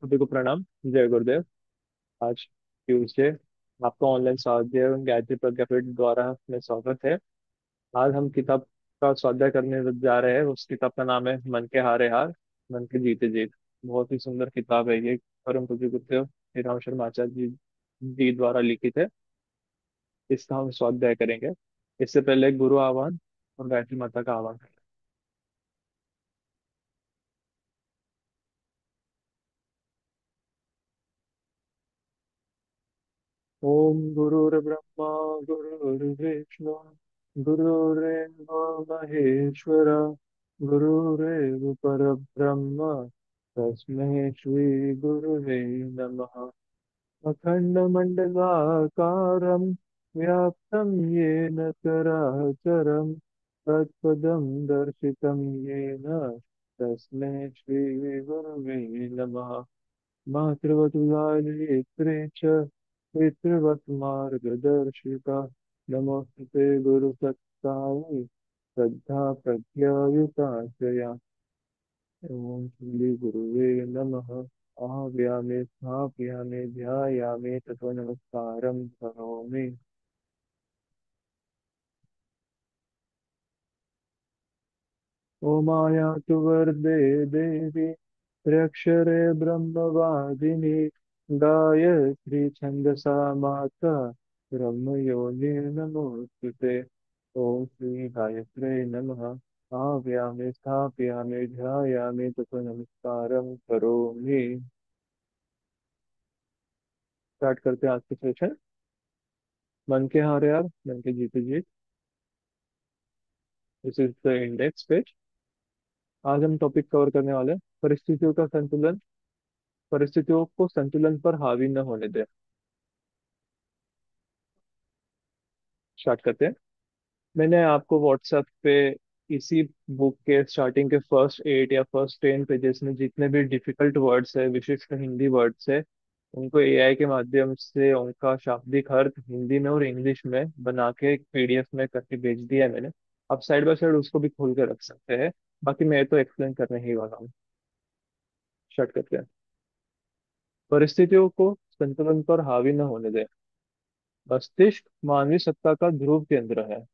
सभी को प्रणाम। जय गुरुदेव। आज ट्यूसडे, आपका ऑनलाइन स्वाध्याय एवं गायत्री प्रज्ञापीठ द्वारा में स्वागत है। आज हम किताब का स्वाध्याय करने जा रहे हैं। उस किताब का नाम है मन के हारे हार, मन के जीते जीत। बहुत ही सुंदर किताब है ये। परम पूज्य गुरुदेव श्री राम शर्मा आचार्य जी द्वारा लिखित है। इसका हम स्वाध्याय करेंगे। इससे पहले गुरु आह्वान और गायत्री माता का आह्वान करें। ओम गुरुर्ब्रह्मा गुरुर्विष्णु गुरुरेव महेश्वर गुरुरेव परब्रह्म तस्मै श्री गुरुवे नमः। अखण्डमण्डलाकारं व्याप्तं येन चराचरं तत्पदं दर्शितं येन तस्मै श्री गुरुवे नमः। मातृवतुलालित्रे च पितृवत् मार्गदर्शिका नमोस्तुते गुरुसत्तायै श्रद्धा प्रज्ञायुताश्रया। ओम श्री गुरुवे नमः। आव्यामे स्थापयामे ध्यायामे ततो नमस्कारं करोमि। ओमायातु वरदे देवी त्र्यक्षरे ब्रह्मवादिनी गायत्री छन्दसा माता ब्रह्मयोनि नमोस्तुते। ओम श्री गायत्रे नमः। आव्यामे स्थापयामे ध्यायामे ततो नमस्कारं करोमि। स्टार्ट करते हैं आज के सेशन। मन के हार यार, मन के जीते जीत। This is the index page. आज हम टॉपिक कवर करने वाले हैं परिस्थितियों का संतुलन। परिस्थितियों को संतुलन पर हावी न होने दें। स्टार्ट करते हैं। मैंने आपको व्हाट्सएप पे इसी बुक के स्टार्टिंग के फर्स्ट 8 या फर्स्ट 10 पेजेस में जितने भी डिफिकल्ट वर्ड्स है, विशिष्ट हिंदी वर्ड्स है, उनको एआई के माध्यम से उनका शाब्दिक अर्थ हिंदी में और इंग्लिश में बना के एक पीडीएफ में करके भेज दिया है मैंने। आप साइड बाय साइड उसको भी खोल के रख सकते हैं। बाकी मैं तो एक्सप्लेन करने ही वाला हूँ। स्टार्ट करते हैं। परिस्थितियों को संतुलन पर हावी न होने दें। मस्तिष्क मानवीय सत्ता का ध्रुव केंद्र है।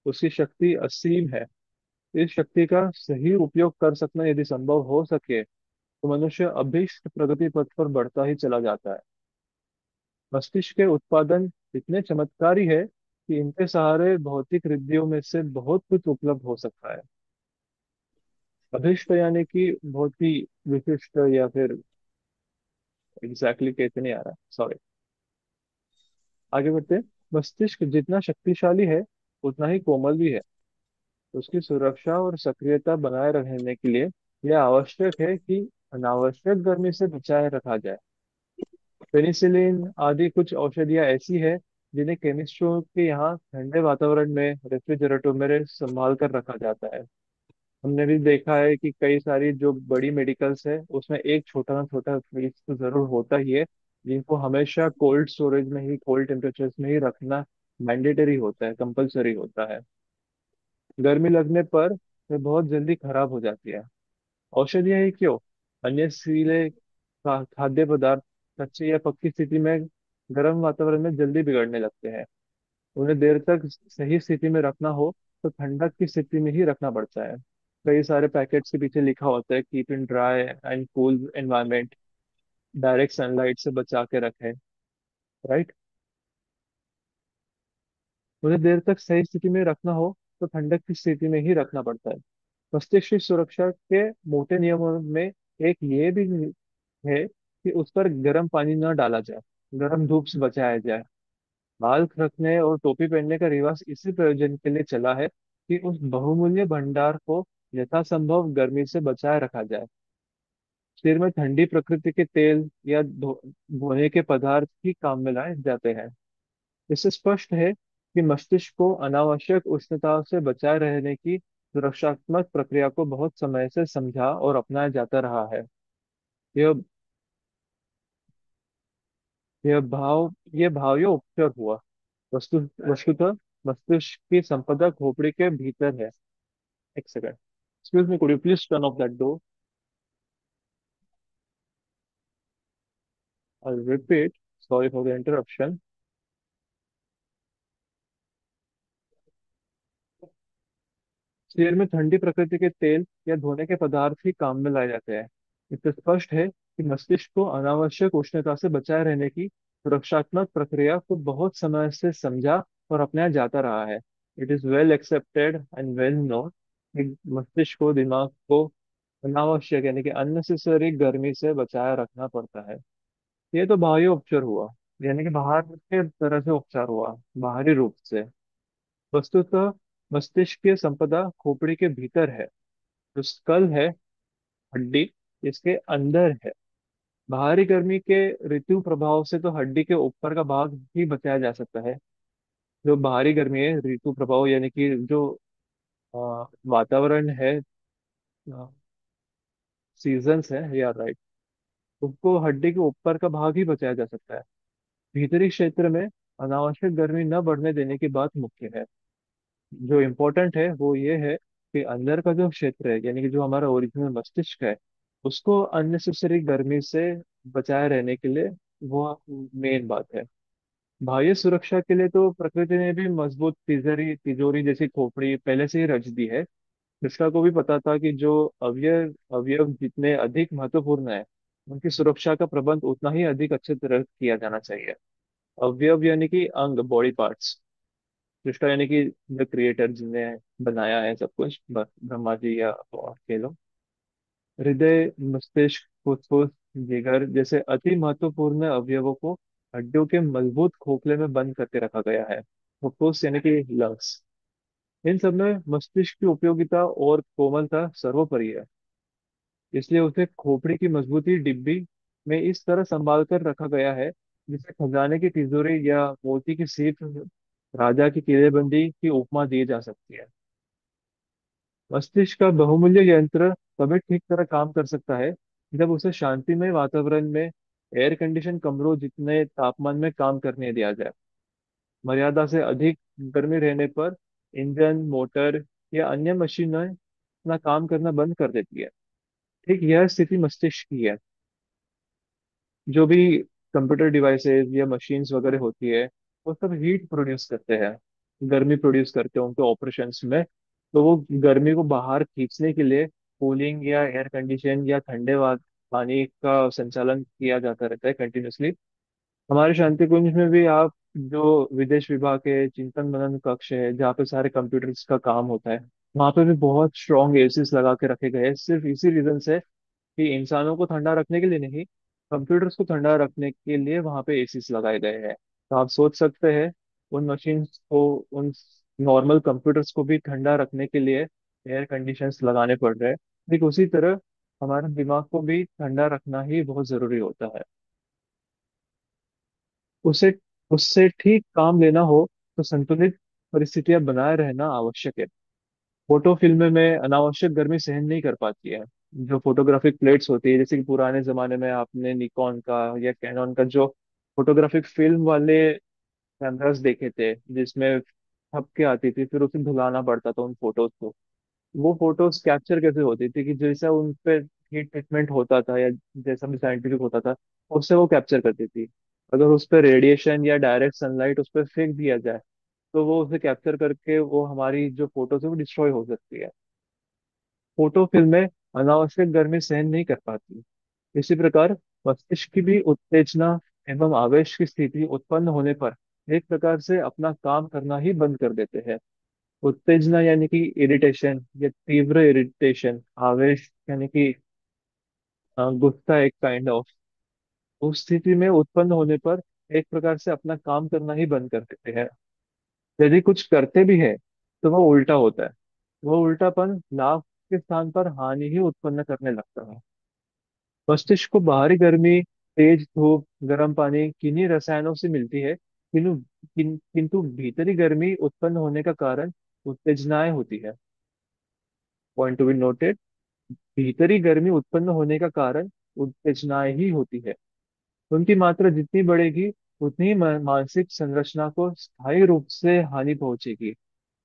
उसकी शक्ति असीम है। इस शक्ति का सही उपयोग कर सकना यदि संभव हो सके तो मनुष्य अभीष्ट प्रगति पथ पर बढ़ता ही चला जाता है। मस्तिष्क के उत्पादन इतने चमत्कारी है कि इनके सहारे भौतिक रिद्धियों में से बहुत कुछ उपलब्ध हो सकता है। अभीष्ट यानी कि बहुत ही विशिष्ट, या फिर एग्जैक्टली कहते नहीं आ रहा, सॉरी। आगे बढ़ते हैं। मस्तिष्क जितना शक्तिशाली है उतना ही कोमल भी है। उसकी सुरक्षा और सक्रियता बनाए रखने के लिए यह आवश्यक है कि अनावश्यक गर्मी से बचाए रखा जाए। पेनिसिलिन आदि कुछ औषधियाँ ऐसी है जिन्हें केमिस्ट्रों के यहाँ ठंडे वातावरण में रेफ्रिजरेटर में संभाल कर रखा जाता है। हमने भी देखा है कि कई सारी जो बड़ी मेडिकल्स है उसमें एक छोटा ना छोटा फ्रीज तो जरूर होता ही है, जिनको हमेशा कोल्ड स्टोरेज में ही, कोल्ड टेम्परेचर्स में ही रखना मैंडेटरी होता है, कंपलसरी होता है। गर्मी लगने पर वे बहुत जल्दी खराब हो जाती है। औषधियाँ ही क्यों, अन्य सीले खाद्य पदार्थ कच्चे या पक्की स्थिति में गर्म वातावरण में जल्दी बिगड़ने लगते हैं। उन्हें देर तक सही स्थिति में रखना हो तो ठंडक की स्थिति में ही रखना पड़ता है। कई सारे पैकेट्स के पीछे लिखा होता है keep in dry and cool environment, direct sunlight से बचा के रखें। राइट। उन्हें देर तक सही स्थिति में रखना हो तो ठंडक की स्थिति में ही रखना पड़ता है। मस्तिष्क की सुरक्षा के मोटे नियमों में एक ये भी है कि उस पर गर्म पानी न डाला जाए, गर्म धूप से बचाया जाए। बाल रखने और टोपी पहनने का रिवाज इसी प्रयोजन के लिए चला है कि उस बहुमूल्य भंडार को यथासंभव गर्मी से बचाए रखा जाए। सिर में ठंडी प्रकृति के तेल या धोने के पदार्थ ही काम में लाए जाते हैं। इससे स्पष्ट है कि मस्तिष्क को अनावश्यक उष्णता से बचाए रहने की सुरक्षात्मक प्रक्रिया को बहुत समय से समझा और अपनाया जाता रहा है। यह यह भाव उपचार हुआ। वस्तु वस्तुतः मस्तिष्क की संपदा खोपड़ी के भीतर है। एक second, excuse me, could you please turn off that door. I'll repeat. Sorry for the interruption. शरीर में ठंडी प्रकृति के तेल या धोने के पदार्थ ही काम में लाए जाते हैं। इससे स्पष्ट है कि मस्तिष्क को अनावश्यक उष्णता से बचाए रहने की सुरक्षात्मक प्रक्रिया को बहुत समय से समझा और अपनाया जाता रहा है। It is well accepted and well known कि मस्तिष्क को, दिमाग को अनावश्यक यानी कि अननेसेसरी गर्मी से बचाए रखना पड़ता है। ये तो बाह्य उपचार हुआ, यानी कि बाहर के तरह से उपचार हुआ, बाहरी रूप से। वस्तुतः मस्तिष्क की संपदा खोपड़ी के भीतर है। जो स्कल है, हड्डी, इसके अंदर है। बाहरी गर्मी के ऋतु प्रभाव से तो हड्डी के ऊपर का भाग ही बचाया जा सकता है। जो बाहरी गर्मी है, ऋतु प्रभाव यानी कि जो वातावरण है, सीजन्स है, या राइट, उसको हड्डी के ऊपर का भाग ही बचाया जा सकता है। भीतरी क्षेत्र में अनावश्यक गर्मी न बढ़ने देने की बात मुख्य है। जो इम्पोर्टेंट है वो ये है कि अंदर का जो क्षेत्र है, यानी कि जो हमारा ओरिजिनल मस्तिष्क है, उसको अननेसेसरी गर्मी से बचाए रहने के लिए वो मेन बात है। बाह्य सुरक्षा के लिए तो प्रकृति ने भी मजबूत तिजोरी तिजोरी जैसी खोपड़ी पहले से ही रच दी है। कृष्णा को भी पता था कि जो अवयव अवयव जितने अधिक महत्वपूर्ण है, उनकी सुरक्षा का प्रबंध उतना ही अधिक अच्छे तरह किया जाना चाहिए। अवयव यानी कि अंग, बॉडी पार्ट्स। सृष्टा यानी कि द क्रिएटर, जिसने बनाया है सब कुछ, ब्रह्मा जी या और कह लो। हृदय, मस्तिष्क, फुफ्फुस, जिगर जैसे अति महत्वपूर्ण अवयवों को हड्डियों के मजबूत खोखले में बंद करके रखा गया है। फुफ्फुस यानी कि लंग्स। इन सब में मस्तिष्क की उपयोगिता और कोमलता सर्वोपरि है। इसलिए उसे खोपड़ी की मजबूती डिब्बी में इस तरह संभाल कर रखा गया है, जिसे खजाने की तिजोरी या मोती की सीप, राजा की किलेबंदी की उपमा दी जा सकती है। मस्तिष्क का बहुमूल्य यंत्र तभी ठीक तरह काम कर सकता है जब उसे शांतिमय वातावरण में एयर कंडीशन कमरों जितने तापमान में काम करने दिया जाए। मर्यादा से अधिक गर्मी रहने पर इंजन, मोटर या अन्य मशीनें अपना काम करना बंद कर देती है। ठीक यह स्थिति मस्तिष्क की है। जो भी कंप्यूटर डिवाइसेस या मशीन्स वगैरह होती है, वो सब हीट प्रोड्यूस करते हैं, गर्मी प्रोड्यूस करते हैं उनके ऑपरेशंस में। तो वो गर्मी को बाहर खींचने के लिए कूलिंग या एयर कंडीशन या पानी का संचालन किया जाता रहता है कंटिन्यूसली। हमारे शांति कुंज में भी आप, जो विदेश विभाग के चिंतन मनन कक्ष है जहाँ पे सारे कंप्यूटर्स का काम होता है, वहाँ पे भी बहुत स्ट्रॉन्ग एसीस लगा के रखे गए हैं, सिर्फ इसी रीजन से कि इंसानों को ठंडा रखने के लिए नहीं, कंप्यूटर्स को ठंडा रखने के लिए वहां पे एसीस लगाए गए हैं। तो आप सोच सकते हैं, उन मशीन्स को, उन नॉर्मल कंप्यूटर्स को भी ठंडा रखने के लिए एयर कंडीशंस लगाने पड़ रहे हैं। ठीक उसी तरह हमारे दिमाग को भी ठंडा रखना ही बहुत जरूरी होता है। उसे उससे ठीक काम लेना हो तो संतुलित परिस्थितियां बनाए रहना आवश्यक है। फोटो फिल्म में अनावश्यक गर्मी सहन नहीं कर पाती है। जो फोटोग्राफिक प्लेट्स होती है, जैसे कि पुराने जमाने में आपने निकॉन का या कैनन का जो फोटोग्राफिक फिल्म वाले कैमरास देखे थे, जिसमें छप के आती थी, फिर उसे धुलाना पड़ता था उन फोटोज को। वो फोटोज कैप्चर कैसे होती थी कि जैसा उन पे हीट ट्रीटमेंट होता था या जैसा भी साइंटिफिक होता था, उससे वो कैप्चर करती थी। अगर उस पर रेडिएशन या डायरेक्ट सनलाइट उस पर फेंक दिया जाए, तो वो उसे कैप्चर करके वो हमारी जो फोटोज है वो डिस्ट्रॉय हो सकती है। फोटो फिल्में अनावश्यक गर्मी सहन नहीं कर पाती। इसी प्रकार मस्तिष्क की भी उत्तेजना एवं आवेश की स्थिति उत्पन्न होने पर एक प्रकार से अपना काम करना ही बंद कर देते हैं। उत्तेजना यानी कि इरिटेशन या तीव्र इरिटेशन, आवेश यानी कि गुस्सा, एक काइंड ऑफ, उस स्थिति में उत्पन्न होने पर एक प्रकार से अपना काम करना ही बंद कर देते हैं। यदि कुछ करते भी है तो वह उल्टा होता है। वह उल्टापन लाभ के स्थान पर हानि ही उत्पन्न करने लगता है। मस्तिष्क को बाहरी गर्मी, तेज धूप, गर्म पानी किन्हीं रसायनों से मिलती है, किंतु भीतरी गर्मी उत्पन्न होने का कारण उत्तेजनाएं होती है। Point to be noted. भीतरी गर्मी उत्पन्न होने का कारण उत्तेजनाएं ही होती है। उनकी मात्रा जितनी बढ़ेगी, उतनी ही मानसिक संरचना को स्थायी रूप से हानि पहुंचेगी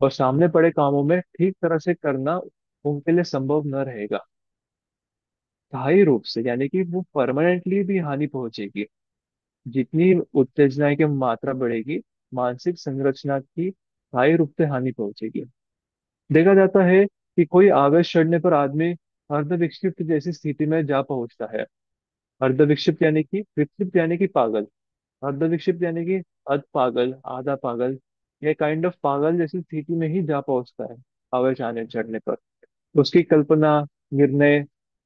और सामने पड़े कामों में ठीक तरह से करना उनके लिए संभव न रहेगा। स्थायी रूप से यानी कि वो परमानेंटली भी हानि पहुंचेगी। जितनी उत्तेजना की मात्रा बढ़ेगी, मानसिक संरचना की स्थायी रूप से हानि पहुंचेगी। देखा जाता है कि कोई आवेश चढ़ने पर आदमी अर्धविक्षिप्त जैसी स्थिति में जा पहुंचता है। अर्धविक्षिप्त यानी कि विक्षिप्त यानी कि पागल, अर्धविक्षिप्त यानी कि अध पागल, आधा पागल, ये काइंड ऑफ पागल जैसी स्थिति में ही जा पहुंचता है आवेश आने चढ़ने पर। उसकी कल्पना, निर्णय,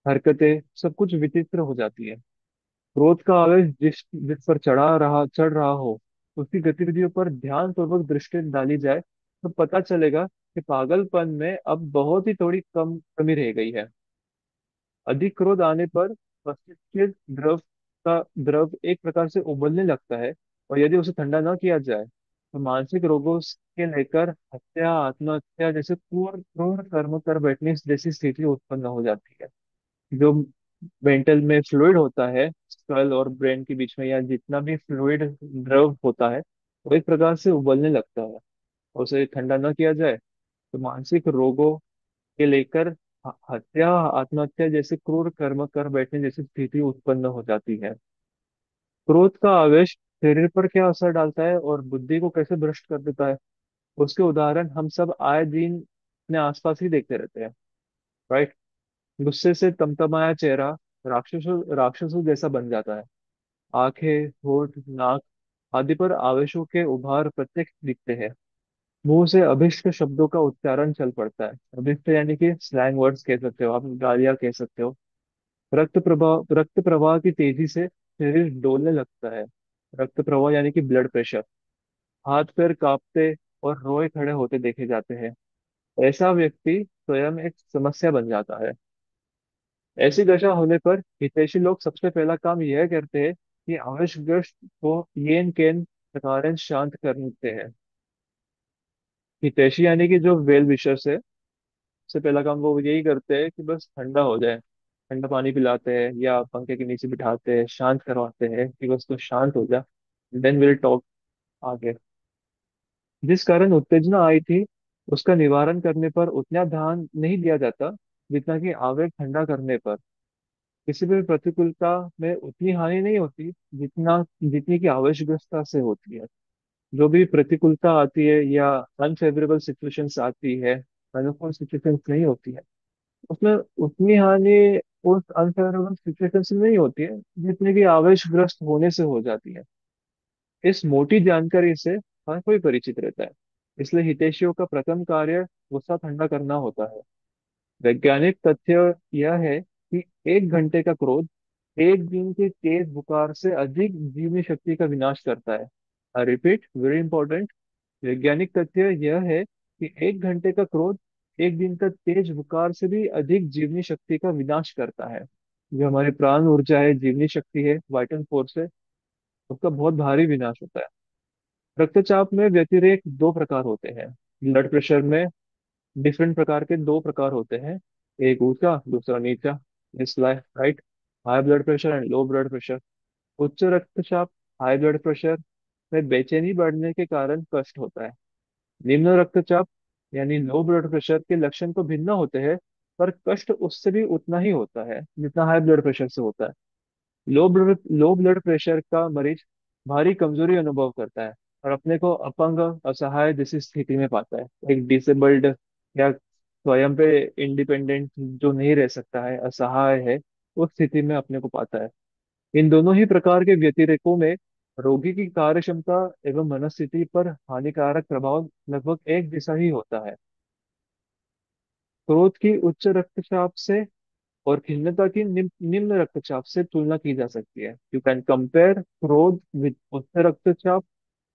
हरकतें सब कुछ विचित्र हो जाती है। क्रोध का आवेश जिस जिस पर चढ़ रहा हो, उसकी गतिविधियों पर ध्यान पूर्वक दृष्टि डाली जाए तो पता चलेगा कि पागलपन में अब बहुत ही थोड़ी कमी रह गई है। अधिक क्रोध आने पर मस्तिष्क द्रव का द्रव एक प्रकार से उबलने लगता है, और यदि उसे ठंडा न किया जाए तो मानसिक रोगों के लेकर हत्या, आत्महत्या जैसे क्रूर क्रूर कर्म कर बैठने जैसी स्थिति उत्पन्न हो जाती है। जो मेंटल में फ्लूइड होता है स्कल और ब्रेन के बीच में, या जितना भी फ्लूइड द्रव होता है, वो एक प्रकार से उबलने लगता है। और उसे ठंडा न किया जाए तो मानसिक रोगों के लेकर हत्या, आत्महत्या जैसे क्रूर कर्म कर बैठने जैसी स्थिति उत्पन्न हो जाती है। क्रोध का आवेश शरीर पर क्या असर डालता है और बुद्धि को कैसे भ्रष्ट कर देता है, उसके उदाहरण हम सब आए दिन अपने आसपास ही देखते रहते हैं। राइट। गुस्से से तमतमाया चेहरा राक्षसों राक्षसों जैसा बन जाता है। आंखें, होठ, नाक आदि पर आवेशों के उभार प्रत्यक्ष दिखते हैं। मुंह से अभिष्ट शब्दों का उच्चारण चल पड़ता है। अभिष्ट यानी कि स्लैंग वर्ड्स कह सकते हो आप, गालियां कह सकते हो। रक्त प्रवाह की तेजी से शरीर डोलने लगता है। रक्त प्रवाह यानी कि ब्लड प्रेशर। हाथ पैर कांपते और रोए खड़े होते देखे जाते हैं। ऐसा व्यक्ति स्वयं एक समस्या बन जाता है। ऐसी दशा होने पर हितैषी लोग सबसे पहला काम यह करते हैं कि आवेशग्रस्त को येन केन प्रकार शांत करते हैं। हितैषी यानी कि जो वेल विशर्स है, सबसे पहला काम वो यही करते हैं कि बस ठंडा हो जाए। ठंडा पानी पिलाते हैं या पंखे के नीचे बिठाते हैं, शांत करवाते हैं कि बस तो शांत हो जा, देन विल टॉक आगे। जिस कारण उत्तेजना आई थी, उसका निवारण करने पर उतना ध्यान नहीं दिया जाता जितना कि आवेग ठंडा करने पर। किसी भी प्रतिकूलता में उतनी हानि नहीं होती जितना जितनी की आवेशग्रस्तता से होती है। जो भी प्रतिकूलता आती है या अनफेवरेबल सिचुएशंस आती है, अनुकूल सिचुएशंस नहीं होती है, उसमें उतनी हानि उस अनफेवरेबल सिचुएशन से नहीं होती है जितनी कि आवेशग्रस्त होने से हो जाती है। इस मोटी जानकारी से हर कोई परिचित रहता है। इसलिए हितैषियों का प्रथम कार्य गुस्सा ठंडा करना होता है। वैज्ञानिक तथ्य यह है कि 1 घंटे का क्रोध एक दिन के तेज बुखार से अधिक जीवनी शक्ति का विनाश करता है। I repeat, very important. वैज्ञानिक तथ्य यह है कि 1 घंटे का क्रोध एक दिन का तेज बुखार से भी अधिक जीवनी शक्ति का विनाश करता है। जो हमारी प्राण ऊर्जा है, जीवनी शक्ति है, वाइटल फोर्स है, उसका बहुत भारी विनाश होता है। रक्तचाप में व्यतिरेक दो प्रकार होते हैं। ब्लड प्रेशर में डिफरेंट प्रकार के दो प्रकार होते हैं, एक ऊंचा दूसरा नीचा। इस life right. High blood pressure and low blood pressure. उच्च रक्तचाप, हाई ब्लड प्रेशर में बेचैनी बढ़ने के कारण कष्ट होता है। निम्न रक्तचाप यानी लो ब्लड प्रेशर के लक्षण तो भिन्न होते हैं, पर कष्ट उससे भी उतना ही होता है जितना हाई ब्लड प्रेशर से होता है। लो ब्लड प्रेशर का मरीज भारी कमजोरी अनुभव करता है और अपने को अपंग, असहाय जैसी स्थिति में पाता है। एक डिसेबल्ड या स्वयं पे इंडिपेंडेंट जो नहीं रह सकता है, असहाय है, उस स्थिति में अपने को पाता है। इन दोनों ही प्रकार के व्यतिरेकों में रोगी की कार्य क्षमता एवं मनस्थिति पर हानिकारक प्रभाव लगभग एक जैसा ही होता है। क्रोध की उच्च रक्तचाप से और खिन्नता की निम्न रक्तचाप से तुलना की जा सकती है। यू कैन कंपेयर क्रोध विद उच्च रक्तचाप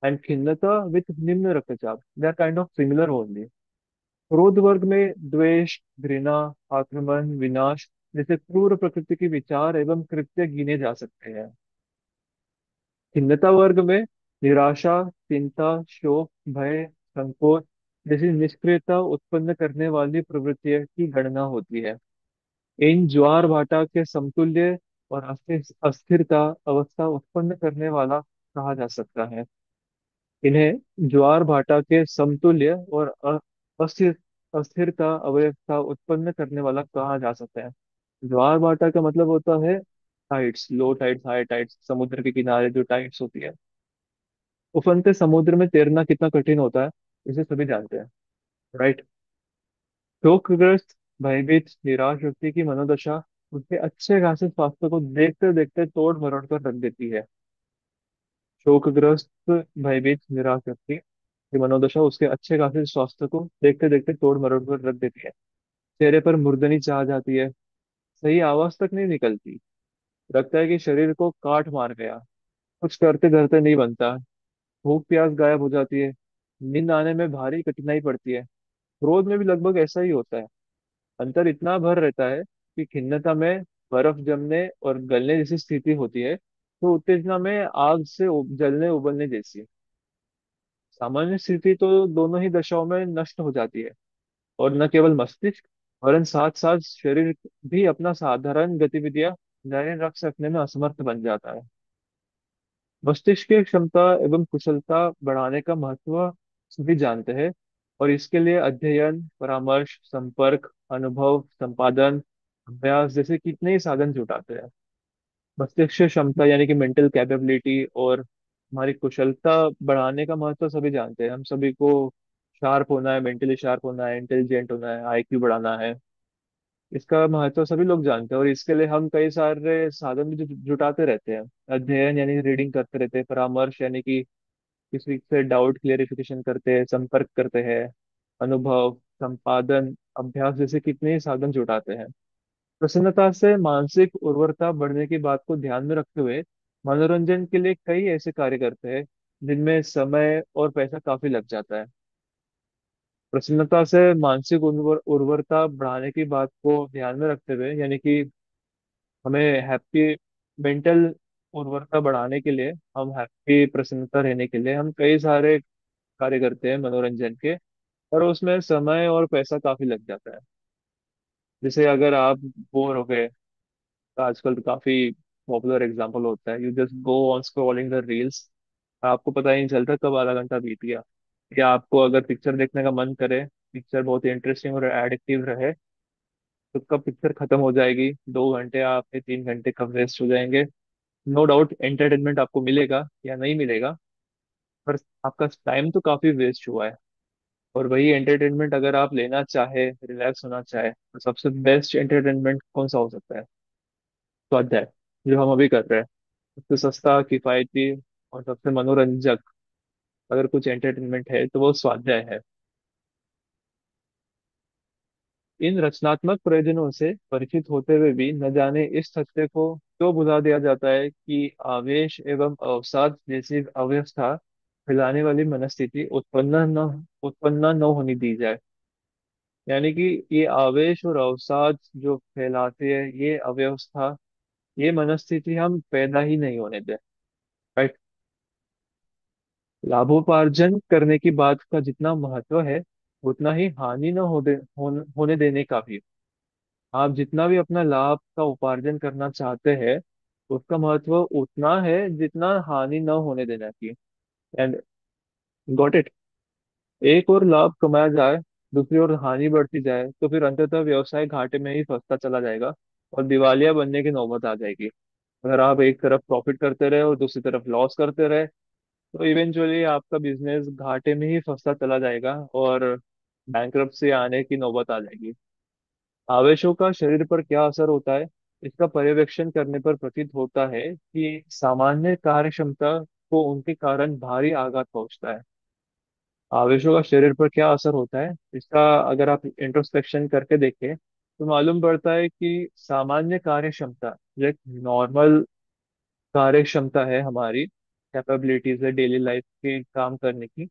एंड खिन्नता विद निम्न रक्तचाप, they are kind of similar only. क्रोध वर्ग में द्वेष, घृणा, आक्रमण, विनाश जैसे क्रूर प्रकृति के विचार एवं कृत्य गिने जा सकते हैं। खिन्नता वर्ग में निराशा, चिंता, शोक, भय, संकोच जैसी निष्क्रियता उत्पन्न करने वाली प्रवृत्तियों की गणना होती है। इन ज्वार भाटा के समतुल्य और अस्थिरता अवस्था उत्पन्न करने वाला कहा जा सकता है। इन्हें ज्वार भाटा के समतुल्य और अस्थिर अस्थिरता अवस्था उत्पन्न करने वाला कहा जा सकता है। ज्वार भाटा का मतलब होता है टाइड्स, लो टाइड्स, हाई टाइड्स, समुद्र के किनारे जो टाइड्स होती है। उफनते समुद्र में तैरना कितना कठिन होता है, इसे सभी जानते हैं, राइट। शोकग्रस्त, भयभीत, निराश व्यक्ति की मनोदशा उसके अच्छे खासे स्वास्थ्य को देखते देखते तोड़ मरोड़ कर रख देती है। शोकग्रस्त, भयभीत, निराश व्यक्ति की मनोदशा उसके अच्छे खासे स्वास्थ्य को देखते देखते तोड़ मरोड़ कर रख देती है। चेहरे पर मुर्दनी छा जाती है, सही आवाज तक नहीं निकलती, लगता है कि शरीर को काट मार गया, कुछ करते धरते नहीं बनता। भूख प्यास गायब हो जाती है, नींद आने में भारी कठिनाई पड़ती है। क्रोध में भी लगभग ऐसा ही होता है। अंतर इतना भर रहता है कि खिन्नता में बर्फ जमने और गलने जैसी स्थिति होती है, तो उत्तेजना में आग से जलने उबलने जैसी। सामान्य स्थिति तो दोनों ही दशाओं में नष्ट हो जाती है, और न केवल मस्तिष्क वरन साथ साथ शरीर भी अपना साधारण गतिविधियां जारी रख सकने में असमर्थ बन जाता है। मस्तिष्क की क्षमता एवं कुशलता बढ़ाने का महत्व सभी जानते हैं, और इसके लिए अध्ययन, परामर्श, संपर्क, अनुभव, संपादन, अभ्यास जैसे कितने ही साधन जुटाते हैं। मस्तिष्क क्षमता यानी कि मेंटल कैपेबिलिटी और हमारी कुशलता बढ़ाने का महत्व सभी जानते हैं। हम सभी को शार्प होना है, मेंटली शार्प होना है, इंटेलिजेंट होना है, आईक्यू बढ़ाना है। इसका महत्व सभी लोग जानते हैं, और इसके लिए हम कई सारे साधन भी जुटाते रहते हैं। अध्ययन यानी रीडिंग करते रहते हैं, परामर्श यानी कि किसी से डाउट क्लियरिफिकेशन करते हैं, संपर्क करते हैं, अनुभव, संपादन, अभ्यास जैसे कितने ही साधन जुटाते हैं। प्रसन्नता से मानसिक उर्वरता बढ़ने की बात को ध्यान में रखते हुए मनोरंजन के लिए कई ऐसे कार्य करते हैं जिनमें समय और पैसा काफी लग जाता है। प्रसन्नता से मानसिक उर्वरता बढ़ाने की बात को ध्यान में रखते हुए यानी कि हमें हैप्पी मेंटल उर्वरता बढ़ाने के लिए, हम हैप्पी प्रसन्नता रहने के लिए हम कई सारे कार्य करते हैं मनोरंजन के, और उसमें समय और पैसा काफी लग जाता है। जैसे अगर आप बोर हो गए, तो आजकल तो काफी पॉपुलर एग्जांपल होता है, you just go on scrolling the reels, आपको पता ही नहीं चलता कब आधा घंटा बीत गया। या आपको अगर पिक्चर देखने का मन करे, पिक्चर बहुत ही इंटरेस्टिंग और एडिक्टिव रहे, तो कब पिक्चर खत्म हो जाएगी, 2 घंटे आपके 3 घंटे कब वेस्ट हो जाएंगे। नो डाउट एंटरटेनमेंट आपको मिलेगा या नहीं मिलेगा, पर आपका टाइम तो काफी वेस्ट हुआ है। और वही एंटरटेनमेंट अगर आप लेना चाहे, रिलैक्स होना चाहे, तो सबसे बेस्ट एंटरटेनमेंट कौन सा हो सकता है? स्वाध्याय, जो हम अभी कर रहे हैं। सबसे सस्ता, किफायती और सबसे मनोरंजक अगर कुछ एंटरटेनमेंट है तो वो स्वाध्याय है। इन रचनात्मक प्रयोजनों से परिचित होते हुए भी न जाने इस तथ्य को क्यों भुला दिया जाता है कि आवेश एवं अवसाद जैसी अवस्था फैलाने वाली मनस्थिति उत्पन्न न होने दी जाए। यानी कि ये आवेश और अवसाद जो फैलाती है, ये अव्यवस्था, ये मनस्थिति हम पैदा ही नहीं होने दें, राइट। लाभोपार्जन करने की बात का जितना महत्व है, उतना ही हानि न होने देने का भी। आप जितना भी अपना लाभ का उपार्जन करना चाहते हैं, उसका महत्व उतना है जितना हानि न होने देना की। And got it. एक और लाभ कमाया जाए, दूसरी ओर हानि बढ़ती जाए, तो फिर अंततः व्यवसाय घाटे में ही फंसता चला जाएगा, और दिवालिया बनने की नौबत आ जाएगी। अगर आप एक तरफ प्रॉफिट करते रहे और दूसरी तरफ लॉस करते रहे, तो इवेंचुअली आपका बिजनेस घाटे में ही फंसता चला जाएगा, और बैंक्रप्सी आने की नौबत आ जाएगी। आवेशों का शरीर पर क्या असर होता है, इसका पर्यवेक्षण करने पर प्रतीत होता है कि सामान्य कार्य क्षमता को उनके कारण भारी आघात पहुंचता है। आवेशों का शरीर पर क्या असर होता है, इसका अगर आप इंट्रोस्पेक्शन करके देखें, तो मालूम पड़ता है कि सामान्य कार्य क्षमता, जो एक नॉर्मल कार्य क्षमता है, हमारी कैपेबिलिटीज है डेली लाइफ के काम करने की,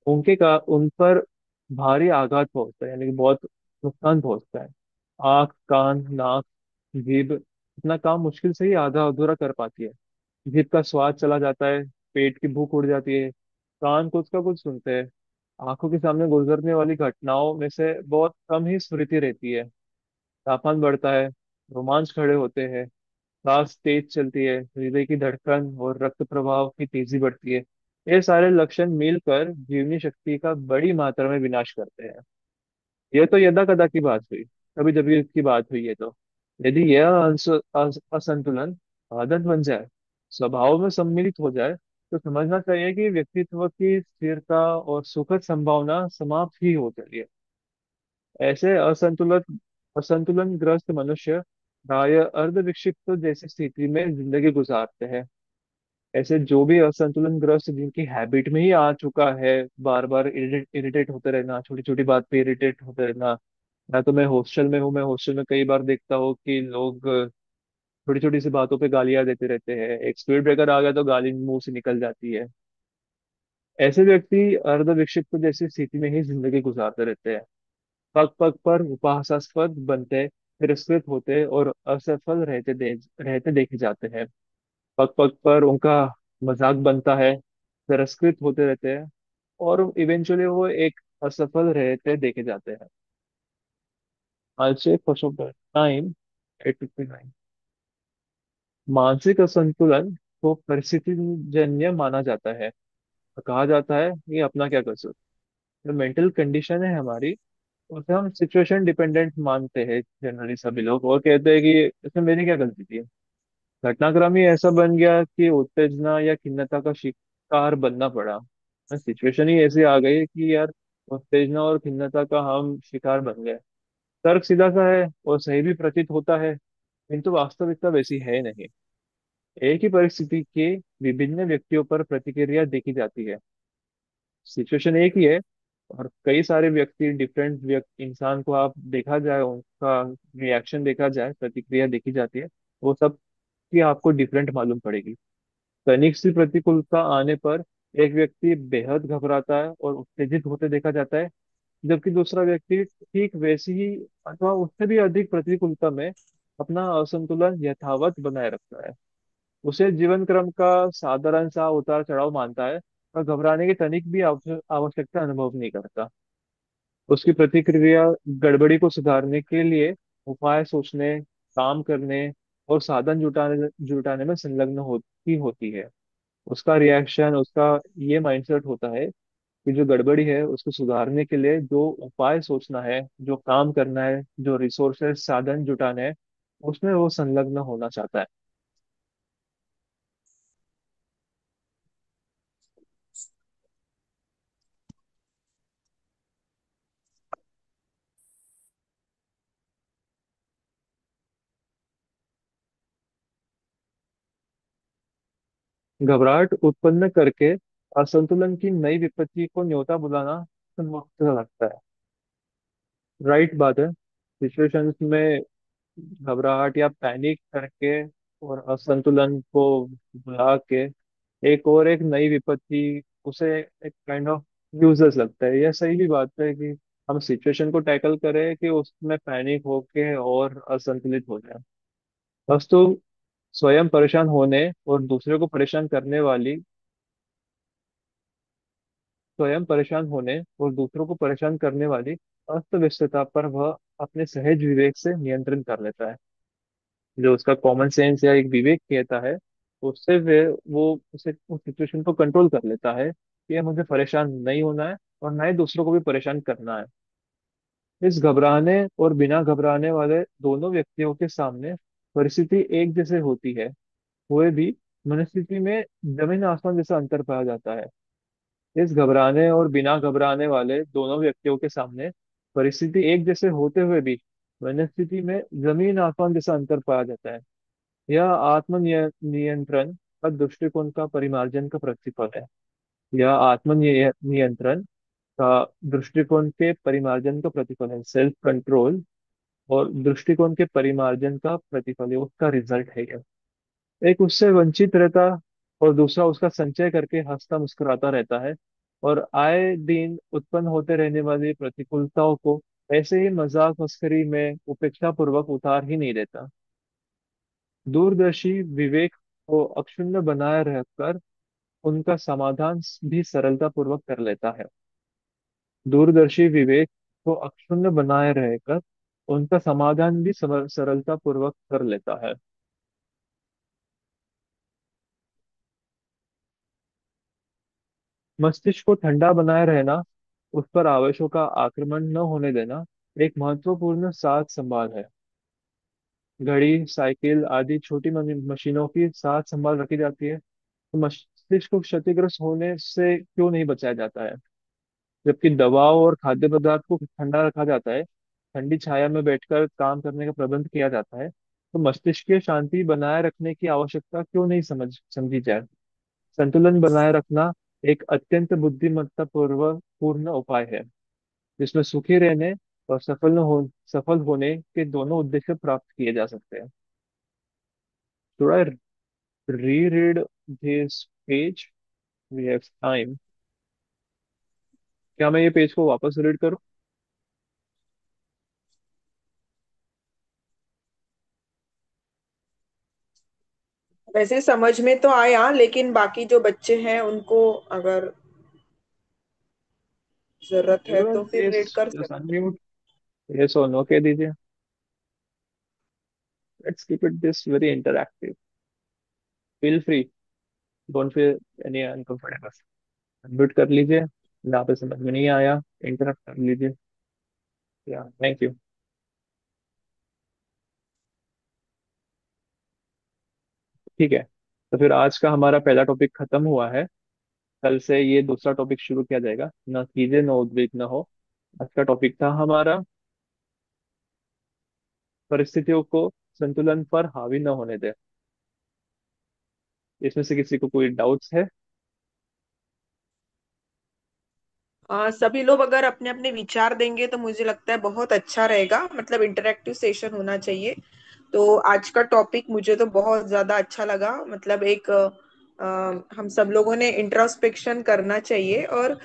उन पर भारी आघात पहुंचता है, यानी कि बहुत नुकसान पहुंचता है। आँख, कान, नाक, जीभ अपना काम मुश्किल से ही आधा अधूरा कर पाती है। जीभ का स्वाद चला जाता है, पेट की भूख उड़ जाती है, कान कुछ का कुछ सुनते हैं, आंखों के सामने गुजरने वाली घटनाओं में से बहुत कम ही स्मृति रहती है। तापमान बढ़ता है, रोमांच खड़े होते हैं, सांस तेज चलती है, हृदय की धड़कन और रक्त प्रवाह की तेजी बढ़ती है। ये सारे लक्षण मिलकर जीवनी शक्ति का बड़ी मात्रा में विनाश करते हैं। ये तो यदा कदा की बात हुई, कभी कभी की बात हुई है। तो यदि यह असंतुलन आदत बन जाए, स्वभाव में सम्मिलित हो जाए, तो समझना चाहिए कि व्यक्तित्व की स्थिरता और सुखद संभावना समाप्त ही हो चली है। ऐसे असंतुलन ग्रस्त मनुष्य प्राय अर्ध विक्षिप्त जैसी स्थिति में जिंदगी गुजारते हैं। ऐसे जो भी असंतुलन ग्रस्त जिनकी हैबिट में ही आ चुका है बार बार इरिटेट होते रहना, छोटी छोटी बात पे इरिटेट होते रहना। या तो मैं हॉस्टल में हूँ, मैं हॉस्टल में कई बार देखता हूँ कि लोग छोटी छोटी सी बातों पे गालियां देते रहते हैं, एक स्पीड ब्रेकर आ गया तो गाली मुंह से निकल जाती है। ऐसे व्यक्ति अर्ध विक्षिप्त जैसी स्थिति में ही जिंदगी गुजारते रहते हैं। पग पग पर उपहासास्पद बनते, तिरस्कृत होते और असफल रहते देखे जाते हैं। पग पग पर उनका मजाक बनता है, तिरस्कृत होते रहते हैं और इवेंचुअली वो एक असफल रहते देखे जाते हैं। I'll say first of the time 8:59। मानसिक असंतुलन को परिस्थितिजन्य माना जाता है। कहा जाता है ये अपना क्या कसूर। जो मेंटल कंडीशन है हमारी, उसे हम सिचुएशन डिपेंडेंट मानते हैं जनरली सभी लोग, और कहते हैं कि इसमें मेरी क्या गलती थी। घटनाक्रम ही ऐसा बन गया कि उत्तेजना या खिन्नता का शिकार बनना पड़ा। सिचुएशन ही ऐसी आ गई कि यार उत्तेजना और खिन्नता का हम शिकार बन गए। तर्क सीधा सा है और सही भी प्रतीत होता है, किंतु वास्तविकता वैसी है नहीं। एक ही परिस्थिति के विभिन्न व्यक्तियों पर प्रतिक्रिया देखी जाती है। सिचुएशन एक ही है और कई सारे व्यक्ति, डिफरेंट व्यक्ति, इंसान को आप देखा जाए, उनका रिएक्शन देखा जाए, प्रतिक्रिया देखी जाती है, वो सब की आपको डिफरेंट मालूम पड़ेगी। तनिक सी प्रतिकूलता आने पर एक व्यक्ति बेहद घबराता है और उत्तेजित होते देखा जाता है, जबकि दूसरा व्यक्ति ठीक वैसी ही अथवा उससे भी अधिक प्रतिकूलता में अपना असंतुलन यथावत बनाए रखता है। उसे जीवन क्रम का साधारण सा उतार चढ़ाव मानता है और घबराने की तनिक भी आवश्यकता अनुभव नहीं करता। उसकी प्रतिक्रिया गड़बड़ी को सुधारने के लिए उपाय सोचने, काम करने और साधन जुटाने जुटाने में संलग्न होती है। उसका रिएक्शन, उसका ये माइंडसेट होता है कि जो गड़बड़ी है उसको सुधारने के लिए जो उपाय सोचना है, जो काम करना है, जो रिसोर्सेज साधन जुटाने हैं, उसमें वो संलग्न होना चाहता है। घबराहट उत्पन्न करके असंतुलन की नई विपत्ति को न्योता बुलाना मुक्त लगता है। राइट बात है। सिचुएशंस में घबराहट या पैनिक करके और असंतुलन को बुला के एक नई विपत्ति, उसे एक काइंड ऑफ यूजर्स लगता है। यह सही भी बात है कि हम सिचुएशन को टैकल करें कि उसमें पैनिक होके और असंतुलित हो जाए। बस तो स्वयं परेशान होने और दूसरे को परेशान करने वाली स्वयं परेशान होने और दूसरों को परेशान करने वाली अस्त व्यस्तता पर वह अपने सहज विवेक से नियंत्रण कर लेता है। जो उसका कॉमन सेंस या एक विवेक कहता है, उससे वो उसे उस सिचुएशन को कंट्रोल कर लेता है कि मुझे परेशान नहीं होना है और ना ही दूसरों को भी परेशान करना है। इस घबराने और बिना घबराने वाले दोनों व्यक्तियों के सामने परिस्थिति एक जैसे होती है, हुए भी मनस्थिति में जमीन आसमान जैसा अंतर पाया जाता है। इस घबराने और बिना घबराने वाले दोनों व्यक्तियों के सामने परिस्थिति एक जैसे होते हुए भी मनस्थिति में जमीन आसमान जैसा अंतर पाया जाता है। यह नियंत्रण का दृष्टिकोण का परिमार्जन का प्रतिफल है। यह नियंत्रण का दृष्टिकोण के परिमार्जन का प्रतिफल है। सेल्फ कंट्रोल और दृष्टिकोण के परिमार्जन का प्रतिफल है, उसका रिजल्ट है यह। एक उससे वंचित रहता और दूसरा उसका संचय करके हंसता मुस्कुराता रहता है, और आए दिन उत्पन्न होते रहने वाली प्रतिकूलताओं को ऐसे ही मजाक मस्करी में उपेक्षा पूर्वक उतार ही नहीं देता। दूरदर्शी विवेक को अक्षुण्ण बनाए रहकर उनका समाधान भी सरलता पूर्वक कर लेता है। दूरदर्शी विवेक को अक्षुण्ण बनाए रहकर उनका समाधान भी सरलता पूर्वक कर लेता है। मस्तिष्क को ठंडा बनाए रहना, उस पर आवेशों का आक्रमण न होने देना एक महत्वपूर्ण साज संभाल है। घड़ी, साइकिल आदि छोटी मशीनों की साथ संभाल रखी जाती है, तो मस्तिष्क को क्षतिग्रस्त होने से क्यों नहीं बचाया जाता है? जबकि दवाओं और खाद्य पदार्थ को ठंडा रखा जाता है, ठंडी छाया में बैठकर काम करने का प्रबंध किया जाता है, तो मस्तिष्क की शांति बनाए रखने की आवश्यकता क्यों नहीं समझी जाए? संतुलन बनाए रखना एक अत्यंत बुद्धिमत्ता पूर्वक पूर्ण उपाय है, जिसमें सुखी रहने और सफल होने के दोनों उद्देश्य प्राप्त किए जा सकते हैं। Should I reread this page? We have time. क्या मैं ये पेज को वापस रीड करूं? वैसे समझ में तो आया, लेकिन बाकी जो बच्चे हैं उनको अगर जरूरत है एवरीवन तो फिर प्लीज रीड कर जस्ट सकते। अनम्यूट, यस और नो कह दीजिए। Let's keep it this very interactive. Feel free, don't feel any uncomfortable. Unmute कर लीजिए, जहाँ पे समझ में नहीं आया इंटरप्ट कर लीजिए। या थैंक यू। ठीक है, तो फिर आज का हमारा पहला टॉपिक खत्म हुआ है। कल से ये दूसरा टॉपिक शुरू किया जाएगा, ना कीजिए, ना उद्विग्न हो। आज का टॉपिक था हमारा परिस्थितियों को संतुलन पर हावी न होने दे। इसमें से किसी को कोई डाउट्स है? सभी लोग अगर अपने अपने विचार देंगे तो मुझे लगता है बहुत अच्छा रहेगा, मतलब इंटरेक्टिव सेशन होना चाहिए। तो आज का टॉपिक मुझे तो बहुत ज्यादा अच्छा लगा, मतलब एक हम सब लोगों ने इंट्रोस्पेक्शन करना चाहिए, और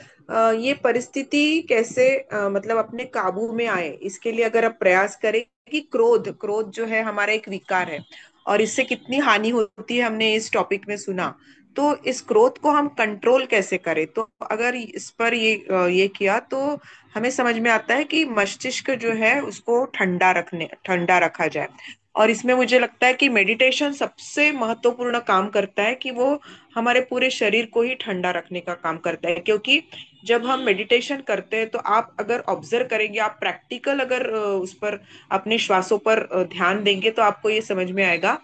ये परिस्थिति कैसे मतलब अपने काबू में आए, इसके लिए अगर आप प्रयास करें कि क्रोध क्रोध जो है हमारा एक विकार है, और इससे कितनी हानि होती है हमने इस टॉपिक में सुना। तो इस क्रोध को हम कंट्रोल कैसे करें, तो अगर इस पर ये किया तो हमें समझ में आता है कि मस्तिष्क जो है उसको ठंडा रखा जाए। और इसमें मुझे लगता है कि मेडिटेशन सबसे महत्वपूर्ण काम करता है, कि वो हमारे पूरे शरीर को ही ठंडा रखने का काम करता है। क्योंकि जब हम मेडिटेशन करते हैं तो आप अगर ऑब्जर्व करेंगे, आप प्रैक्टिकल अगर उस पर अपने श्वासों पर ध्यान देंगे, तो आपको ये समझ में आएगा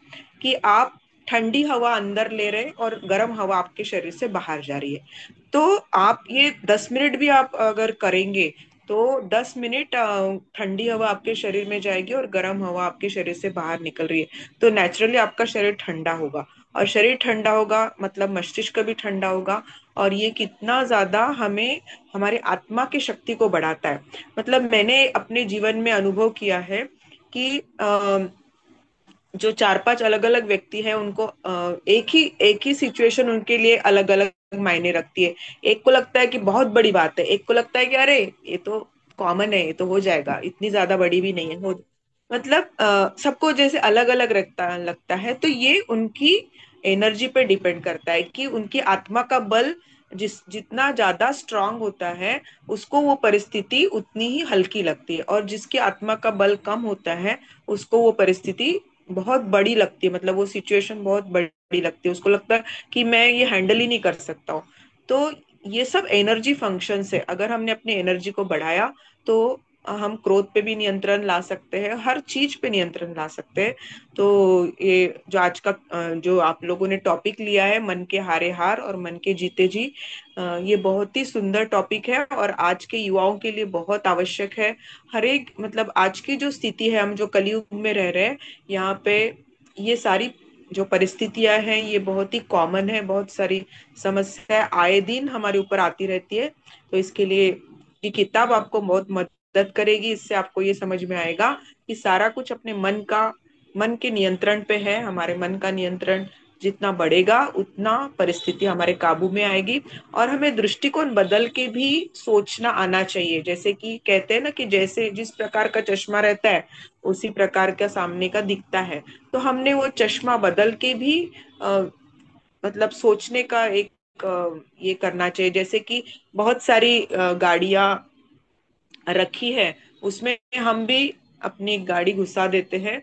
कि आप ठंडी हवा अंदर ले रहे और गर्म हवा आपके शरीर से बाहर जा रही है। तो आप ये 10 मिनट भी आप अगर करेंगे, तो 10 मिनट ठंडी हवा आपके शरीर में जाएगी और गर्म हवा आपके शरीर से बाहर निकल रही है, तो नेचुरली आपका शरीर ठंडा होगा। और शरीर ठंडा होगा मतलब मस्तिष्क भी ठंडा होगा। और ये कितना ज्यादा हमें हमारे आत्मा की शक्ति को बढ़ाता है। मतलब मैंने अपने जीवन में अनुभव किया है कि जो 4-5 अलग अलग व्यक्ति हैं उनको एक ही सिचुएशन उनके लिए अलग अलग मायने रखती है। एक को लगता है कि बहुत बड़ी बात है, एक को लगता है कि अरे ये तो कॉमन है, ये तो हो जाएगा, इतनी ज्यादा बड़ी भी नहीं है, हो। मतलब सबको जैसे अलग अलग लगता है। तो ये उनकी एनर्जी पे डिपेंड करता है कि उनकी आत्मा का बल जितना ज्यादा स्ट्रांग होता है, उसको वो परिस्थिति उतनी ही हल्की लगती है, और जिसकी आत्मा का बल कम होता है उसको वो परिस्थिति बहुत बड़ी लगती है, मतलब वो सिचुएशन बहुत बड़ी लगती है, उसको लगता है कि मैं ये हैंडल ही नहीं कर सकता हूँ। तो ये सब एनर्जी फंक्शंस है। अगर हमने अपनी एनर्जी को बढ़ाया तो हम क्रोध पे भी नियंत्रण ला सकते हैं, हर चीज पे नियंत्रण ला सकते हैं। तो ये जो आज का जो आप लोगों ने टॉपिक लिया है, मन के हारे हार और मन के जीते जी, ये बहुत ही सुंदर टॉपिक है और आज के युवाओं के लिए बहुत आवश्यक है। हर एक मतलब आज की जो स्थिति है, हम जो कलयुग में रह रहे हैं, यहाँ पे ये सारी जो परिस्थितियां हैं ये बहुत ही कॉमन है, बहुत सारी समस्या आए दिन हमारे ऊपर आती रहती है। तो इसके लिए ये किताब आपको बहुत मदद करेगी, इससे आपको ये समझ में आएगा कि सारा कुछ अपने मन के नियंत्रण पे है। हमारे मन का नियंत्रण जितना बढ़ेगा उतना परिस्थिति हमारे काबू में आएगी। और हमें दृष्टिकोण बदल के भी सोचना आना चाहिए, जैसे कि कहते हैं ना कि जैसे जिस प्रकार का चश्मा रहता है उसी प्रकार का सामने का दिखता है। तो हमने वो चश्मा बदल के भी अ, मतलब सोचने का एक ये करना चाहिए। जैसे कि बहुत सारी गाड़ियां रखी है, उसमें हम भी अपनी गाड़ी घुसा देते हैं,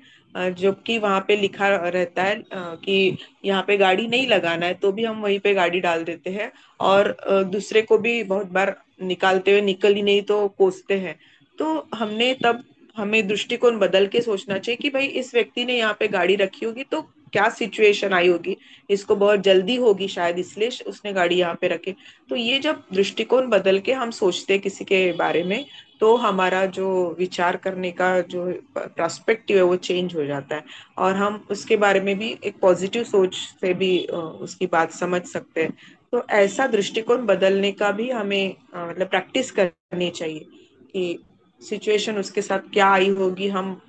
जबकि वहां पे लिखा रहता है कि यहाँ पे गाड़ी नहीं लगाना है, तो भी हम वहीं पे गाड़ी डाल देते हैं। और दूसरे को भी बहुत बार निकालते हुए निकल ही नहीं तो कोसते हैं। तो हमने तब हमें दृष्टिकोण बदल के सोचना चाहिए कि भाई इस व्यक्ति ने यहाँ पे गाड़ी रखी होगी तो क्या सिचुएशन आई होगी, इसको बहुत जल्दी होगी शायद इसलिए उसने गाड़ी यहाँ पे रखी। तो ये जब दृष्टिकोण बदल के हम सोचते हैं किसी के बारे में, तो हमारा जो विचार करने का जो पर्सपेक्टिव है वो चेंज हो जाता है, और हम उसके बारे में भी एक पॉजिटिव सोच से भी उसकी बात समझ सकते हैं। तो ऐसा दृष्टिकोण बदलने का भी हमें मतलब प्रैक्टिस करनी चाहिए कि सिचुएशन उसके साथ क्या आई होगी हम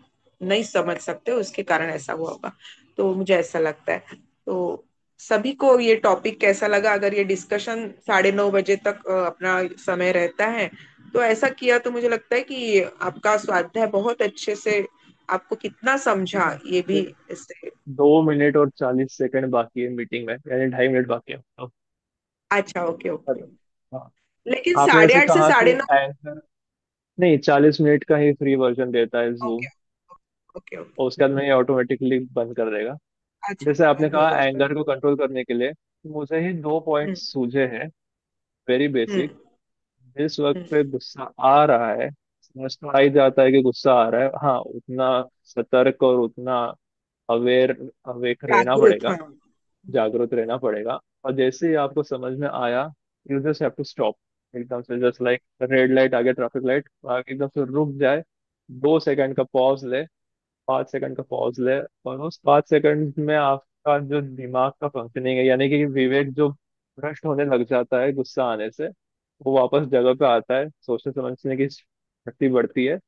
नहीं समझ सकते, उसके कारण ऐसा हुआ होगा। तो मुझे ऐसा लगता है। तो सभी को ये टॉपिक कैसा लगा? अगर ये डिस्कशन 9:30 बजे तक अपना समय रहता है तो ऐसा किया, तो मुझे लगता है कि आपका स्वाध्याय बहुत अच्छे से, आपको कितना समझा ये भी इससे। 2 मिनट और 40 सेकंड बाकी है मीटिंग में, यानी 2.5 मिनट बाकी है अब। अच्छा, ओके ओके। खत्म। हाँ। लेकिन आपने साढ़े वैसे आठ से कहा कि साढ़े नौ एंकर नहीं, 40 मिनट का ही फ्री वर्जन देता है जूम, ओके ओके ओके। और उसके बाद में ये ऑटोमेटिकली बंद कर देगा। अच्छा, जैसे आपने बंद हो कहा जाएगा। एंगर को कंट्रोल करने के लिए, मुझे ही दो हम्म पॉइंट्स सूझे हैं, वेरी हम्म बेसिक। जिस वक्त हम्म। पे गुस्सा आ रहा है, समझ तो आ ही जाता है कि गुस्सा आ रहा है, हाँ उतना सतर्क और उतना अवेयर अवेक रहना जागरूक, पड़ेगा, हाँ। जागरूक रहना पड़ेगा। और जैसे ही आपको समझ में आया, you just have to stop, एकदम से जस्ट लाइक रेड लाइट आ गया, ट्रैफिक लाइट, एकदम से रुक जाए, 2 सेकंड का पॉज ले, 5 सेकंड का पॉज ले, और उस 5 सेकंड में आपका जो दिमाग का फंक्शनिंग है, यानी कि विवेक जो भ्रष्ट होने लग जाता है गुस्सा आने से, वो वापस जगह पे आता है, सोचने समझने की शक्ति बढ़ती है,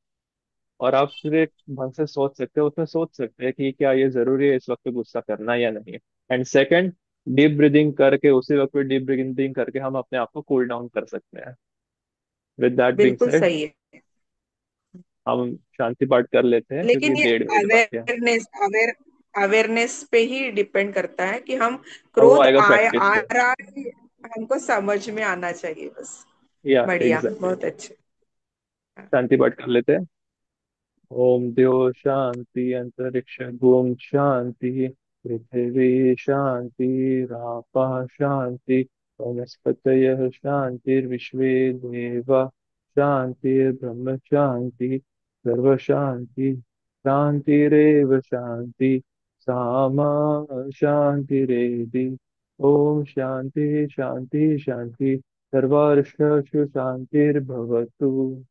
और आप फिर एक मन से सोच सकते हो, उसमें सोच सकते हैं कि क्या ये जरूरी है इस वक्त पे गुस्सा करना या नहीं। एंड सेकंड, डीप ब्रीदिंग करके, उसी वक्त पे डीप ब्रीदिंग करके हम अपने आप को कूल डाउन कर सकते हैं। विद दैट बीइंग बिल्कुल सेड, सही है। हम शांति पाठ कर लेते हैं क्योंकि लेकिन ये 1.5 मिनट बाकी है। अवेयरनेस पे ही डिपेंड करता है कि हम और वो क्रोध आएगा प्रैक्टिस आ से। रहा है, हमको समझ में आना चाहिए बस। या बढ़िया, एग्जैक्टली। बहुत अच्छे। शांति पाठ कर लेते हैं। ओम द्यो शांति, अंतरिक्ष गुम शांति, पृथ्वी शांति, रापः शांति, वनस्पतयः शांतिर्विश्वे देवा शांतिर्ब्रह्म शांति, सर्व शांति शांतिरेव शांति, सामा शांतिरेधि। ओम शांति शांति शांति, सर्वार्षु शांतिर्भवतु।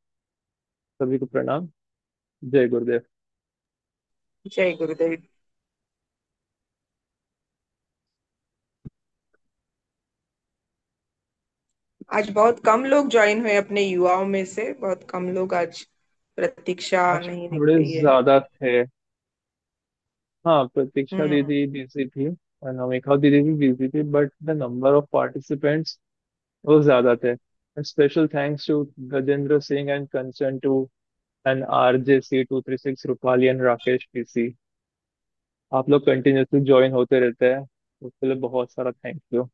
सभी को प्रणाम। जय गुरुदेव। जय गुरुदेव। आज बहुत कम लोग ज्वाइन हुए, अपने युवाओं में से बहुत कम लोग आज। प्रतीक्षा आज नहीं दिख थोड़े रही है। ज्यादा थे। हाँ, प्रतीक्षा हम्म। दीदी बिजी थी, अनामिका दीदी भी बिजी थी, but the number of participants वो ज्यादा थे। Special thanks to Gajendra Singh and concern to an RJ C236 Rupali and Rakesh PC। आप लोग कंटिन्यूसली ज्वाइन होते रहते हैं, उसके लिए बहुत सारा थैंक यू।